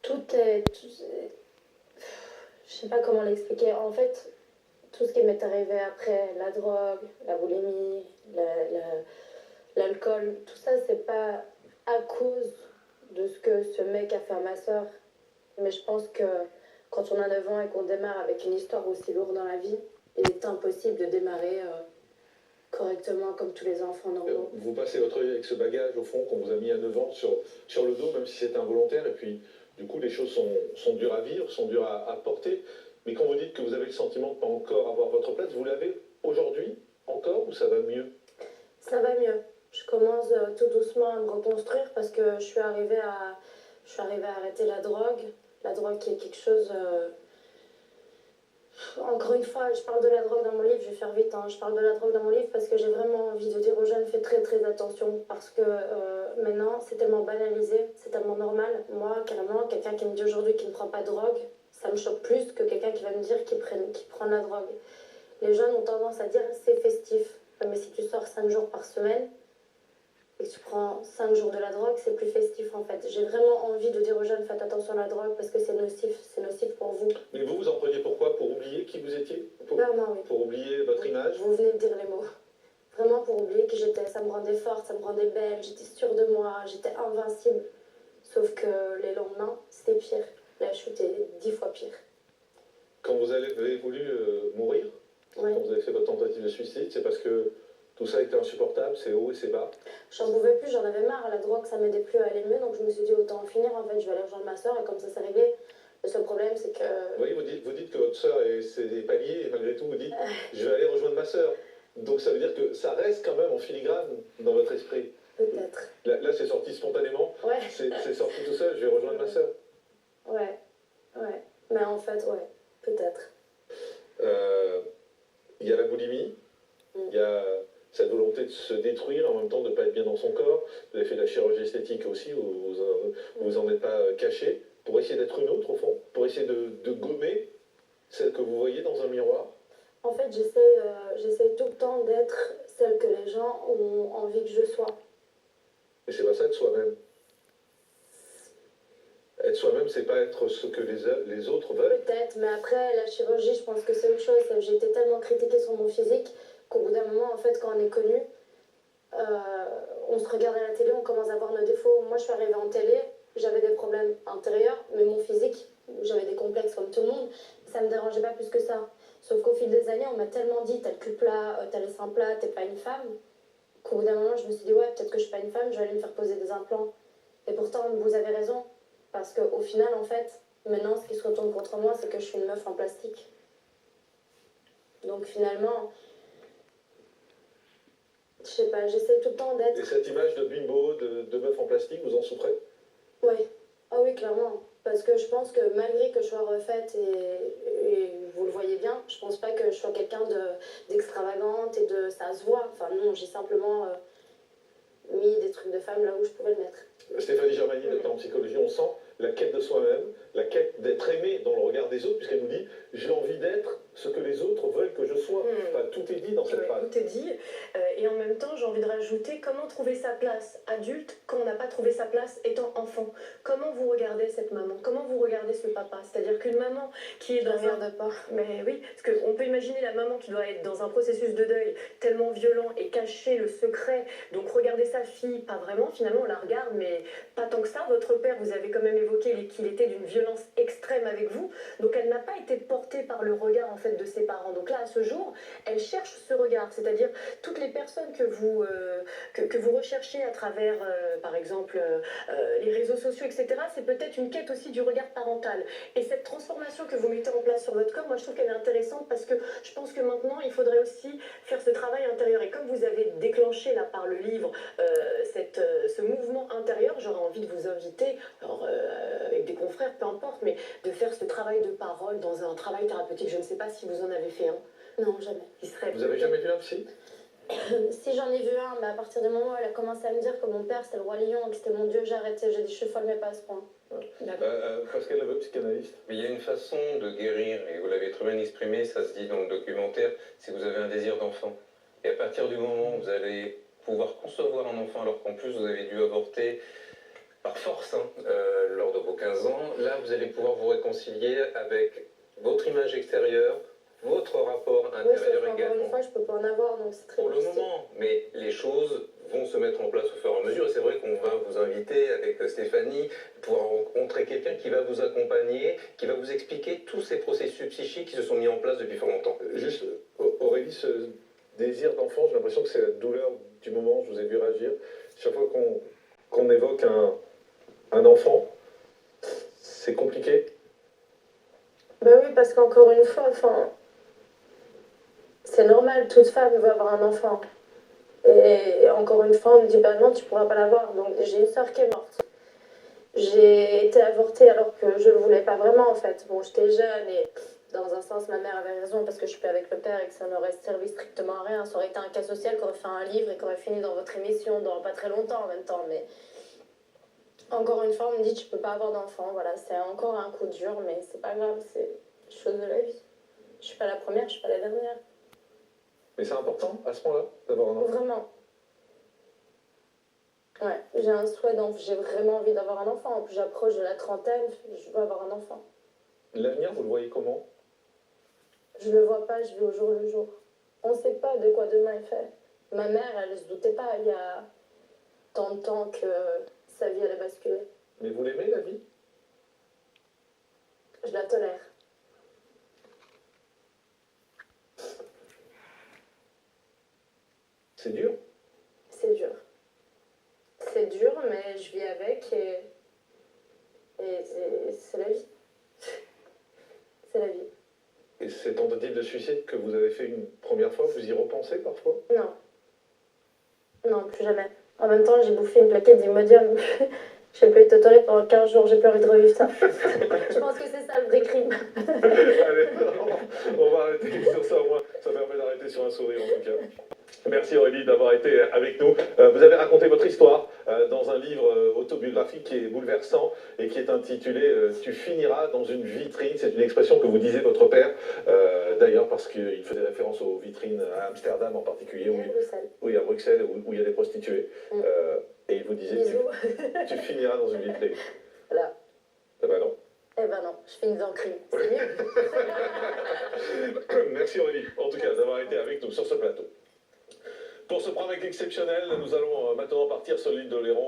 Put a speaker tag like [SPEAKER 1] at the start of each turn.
[SPEAKER 1] tout est... Je sais pas comment l'expliquer. En fait, tout ce qui m'est arrivé après, la drogue, la boulimie, l'alcool, tout ça, c'est pas à cause de ce que ce mec a fait à ma soeur. Mais je pense que quand on a 9 ans et qu'on démarre avec une histoire aussi lourde dans la vie, il est impossible de démarrer correctement comme tous les enfants normaux.
[SPEAKER 2] Vous passez votre vie avec ce bagage, au fond, qu'on vous a mis à 9 ans sur le dos, même si c'est involontaire, et puis du coup les choses sont dures à vivre, sont dures à porter. Mais quand vous dites que vous avez le sentiment de ne pas encore avoir votre place, vous l'avez aujourd'hui encore ou ça va mieux?
[SPEAKER 1] Ça va mieux. Je commence tout doucement à me reconstruire parce que je suis arrivée à arrêter la drogue. La drogue qui est quelque chose... Encore une fois, je parle de la drogue dans mon livre, je vais faire vite, hein. Je parle de la drogue dans mon livre parce que j'ai vraiment envie de dire aux jeunes, faites très très attention parce que maintenant c'est tellement banalisé, c'est tellement normal. Moi, carrément, quelqu'un qui me dit aujourd'hui qu'il ne prend pas de drogue, ça me choque plus que quelqu'un qui va me dire qu'il prend de la drogue. Les jeunes ont tendance à dire c'est festif, mais si tu sors 5 jours par semaine, et que tu prends 5 jours de la drogue, c'est plus festif en fait. J'ai vraiment envie de dire aux jeunes, faites attention à la drogue parce que c'est nocif pour vous.
[SPEAKER 2] Mais vous en preniez pourquoi? Pour oublier qui vous étiez?
[SPEAKER 1] Clairement, oui.
[SPEAKER 2] Pour oublier votre image?
[SPEAKER 1] Vous venez de dire les mots. Vraiment pour oublier qui j'étais. Ça me rendait forte, ça me rendait belle, j'étais sûre de moi, j'étais invincible. Sauf que les lendemains, c'était pire. La chute est 10 fois pire.
[SPEAKER 2] Quand vous avez voulu mourir,
[SPEAKER 1] Ouais.
[SPEAKER 2] quand vous avez fait votre tentative de suicide, c'est parce que tout ça était insupportable, c'est haut et c'est bas?
[SPEAKER 1] J'en pouvais plus, j'en avais marre. La drogue, ça m'aidait plus à aller mieux. Donc je me suis dit, autant en finir. En fait, je vais aller rejoindre ma soeur et comme ça, c'est réglé. Le seul problème, c'est que...
[SPEAKER 2] Oui, vous dites que votre soeur est des paliers et malgré tout, vous dites je vais aller rejoindre ma soeur. Donc ça veut dire que ça reste quand même en filigrane dans votre esprit.
[SPEAKER 1] Peut-être.
[SPEAKER 2] Là c'est sorti spontanément.
[SPEAKER 1] Ouais.
[SPEAKER 2] C'est sorti tout seul, je vais rejoindre ma soeur.
[SPEAKER 1] Ouais. Mais en fait, ouais. Peut-être.
[SPEAKER 2] Il y a la boulimie, il y a cette volonté de se détruire, en même temps de ne pas être bien dans son corps. Vous avez fait de la chirurgie esthétique aussi, où vous en êtes pas caché, pour essayer d'être une autre au fond, pour essayer de gommer celle que vous voyez dans un miroir.
[SPEAKER 1] En fait, j'essaie tout le temps d'être celle que les gens ont envie que je sois.
[SPEAKER 2] Et c'est pas ça être soi-même. Être soi-même, c'est pas être ce que les autres veulent.
[SPEAKER 1] Peut-être, mais après, la chirurgie, je pense que c'est autre chose. J'ai été tellement critiquée sur mon physique qu'au bout d'un moment, en fait, quand on est connu, on se regarde à la télé, on commence à voir nos défauts. Moi, je suis arrivée en télé, j'avais des problèmes intérieurs, mais mon physique, j'avais des complexes comme tout le monde, ça me dérangeait pas plus que ça. Sauf qu'au fil des années, on m'a tellement dit, t'as le cul plat, t'as les seins plats, t'es pas une femme, qu'au bout d'un moment, je me suis dit, ouais, peut-être que je suis pas une femme, je vais aller me faire poser des implants. Et pourtant, vous avez raison, parce qu'au final, en fait, maintenant, ce qui se retourne contre moi, c'est que je suis une meuf en plastique. Donc finalement, je sais pas, j'essaie tout le temps d'être...
[SPEAKER 2] Et cette image de bimbo, de meuf en plastique, vous en souffrez?
[SPEAKER 1] Oui, ah oui, clairement. Parce que je pense que malgré que je sois refaite et vous le voyez bien, je pense pas que je sois quelqu'un d'extravagante et de... Ça se voit. Enfin non, j'ai simplement mis des trucs de femme là où je pouvais le mettre.
[SPEAKER 2] Stéphanie Germani, docteur en psychologie, on sent la quête de soi-même, la quête d'être aimé dans le regard des autres, puisqu'elle nous dit « j'ai envie d'être ce que les autres veulent que je sois ». Enfin, tout est dit dans cette phrase.
[SPEAKER 3] Tout est dit. Et en même temps, j'ai envie de rajouter comment trouver sa place adulte quand on n'a pas trouvé sa place étant enfant. Comment vous regardez cette maman? Comment vous regardez ce papa? C'est-à-dire qu'une maman qui est dans
[SPEAKER 1] regarde pas.
[SPEAKER 3] Mais oui, parce qu'on peut imaginer la maman qui doit être dans un processus de deuil tellement violent et cacher le secret. Donc regarder sa fille, pas vraiment, finalement on la regarde, mais pas tant que ça. Votre père, vous avez quand même évoqué qu'il était d'une violence extrême avec vous. Donc elle n'a pas été portée par le regard en fait de ses parents. Donc là, à ce jour, elle cherche ce regard. C'est-à-dire toutes les personnes que vous recherchez à travers, par exemple, les réseaux sociaux, etc., c'est peut-être une quête aussi du regard parental. Et cette transformation que vous mettez en place sur votre corps, moi je trouve qu'elle est intéressante parce que je pense que maintenant, il faudrait aussi faire ce travail intérieur. Et comme vous avez déclenché là par le livre ce mouvement intérieur, j'aurais envie de vous inviter, alors, avec des confrères, peu importe, mais de faire ce travail de parole dans un travail thérapeutique. Je ne sais pas si vous en avez fait un.
[SPEAKER 1] Non, jamais.
[SPEAKER 2] Vous avez jamais vu un psy?
[SPEAKER 1] Si j'en ai vu un, mais à partir du moment où elle a commencé à me dire que mon père c'était le roi lion et que c'était mon dieu, j'ai arrêté. J'ai dit je suis folle mais pas à ce point.
[SPEAKER 2] Pascal Leveux, psychanalyste.
[SPEAKER 4] Mais il y a une façon de guérir, et vous l'avez très bien exprimé, ça se dit dans le documentaire, si vous avez un désir d'enfant. Et à partir du moment où vous allez pouvoir concevoir un enfant, alors qu'en plus vous avez dû avorter par force, hein, lors de vos 15 ans. Là, vous allez pouvoir vous réconcilier avec votre image extérieure, votre rapport
[SPEAKER 1] Oui, sauf
[SPEAKER 4] intérieur
[SPEAKER 1] qu'encore
[SPEAKER 4] également.
[SPEAKER 1] une fois, je peux pas en avoir, donc c'est très
[SPEAKER 4] Pour le
[SPEAKER 1] difficile.
[SPEAKER 4] moment, mais les choses vont se mettre en place au fur et à mesure. Et c'est vrai qu'on va vous inviter avec Stéphanie pour rencontrer quelqu'un qui va vous accompagner, qui va vous expliquer tous ces processus psychiques qui se sont mis en place depuis fort longtemps.
[SPEAKER 2] Juste, Aurélie, ce désir d'enfant, j'ai l'impression que c'est la douleur du moment, je vous ai vu réagir. Chaque fois qu'on évoque un enfant, c'est compliqué.
[SPEAKER 1] Ben oui, parce qu'encore une fois, enfin, c'est normal, toute femme veut avoir un enfant. Et encore une fois, on me dit, bah non, tu pourras pas l'avoir. Donc j'ai une soeur qui est morte. J'ai été avortée alors que je le voulais pas vraiment en fait. Bon, j'étais jeune et dans un sens, ma mère avait raison parce que je suis plus avec le père et que ça n'aurait servi strictement à rien. Ça aurait été un cas social qui aurait fait un livre et qui aurait fini dans votre émission dans pas très longtemps en même temps. Mais encore une fois, on me dit, tu peux pas avoir d'enfant. Voilà, c'est encore un coup dur, mais c'est pas grave, c'est chose de la vie. Je suis pas la première, je suis pas la dernière.
[SPEAKER 2] Mais c'est important à ce point-là d'avoir un enfant.
[SPEAKER 1] Vraiment. Ouais, j'ai un souhait d'enfant. J'ai vraiment envie d'avoir un enfant. En plus, j'approche de la trentaine, je veux avoir un enfant.
[SPEAKER 2] L'avenir, vous le voyez comment?
[SPEAKER 1] Je le vois pas, je vis au jour le jour. On sait pas de quoi demain est fait. Ma mère, elle se doutait pas il y a tant de temps que sa vie allait basculer.
[SPEAKER 2] Mais vous l'aimez, la vie?
[SPEAKER 1] Je la tolère.
[SPEAKER 2] C'est dur.
[SPEAKER 1] C'est dur. C'est dur, mais je vis avec et c'est la vie. C'est la vie.
[SPEAKER 2] Et ces tentatives de suicide que vous avez fait une première fois, vous y repensez parfois?
[SPEAKER 1] Non. Non, plus jamais. En même temps, j'ai bouffé une plaquette d'Imodium. J'ai pas été tolérée pendant 15 jours, j'ai plus envie de revivre ça. Je pense que c'est ça le vrai crime.
[SPEAKER 2] Allez, on va arrêter sur ça, au moins. Ça permet d'arrêter sur un sourire, en tout cas. Merci Aurélie d'avoir été avec nous. Vous avez raconté votre histoire dans un livre autobiographique qui est bouleversant et qui est intitulé « Tu finiras dans une vitrine ». C'est une expression que vous disait votre père, d'ailleurs parce qu'il faisait référence aux vitrines à Amsterdam en particulier,
[SPEAKER 1] Et à Bruxelles.
[SPEAKER 2] oui, à Bruxelles, où il y a des prostituées. Et il vous disait
[SPEAKER 1] Bisous.
[SPEAKER 2] tu finiras dans une vitrine.
[SPEAKER 1] Voilà.
[SPEAKER 2] Eh ben non.
[SPEAKER 1] Eh ben non, je finis dans le crime. C'est mieux.
[SPEAKER 2] Merci Aurélie, en tout cas, d'avoir été avec nous sur ce plateau. Pour ce prank exceptionnel, nous allons maintenant partir sur l'île d'Oléron.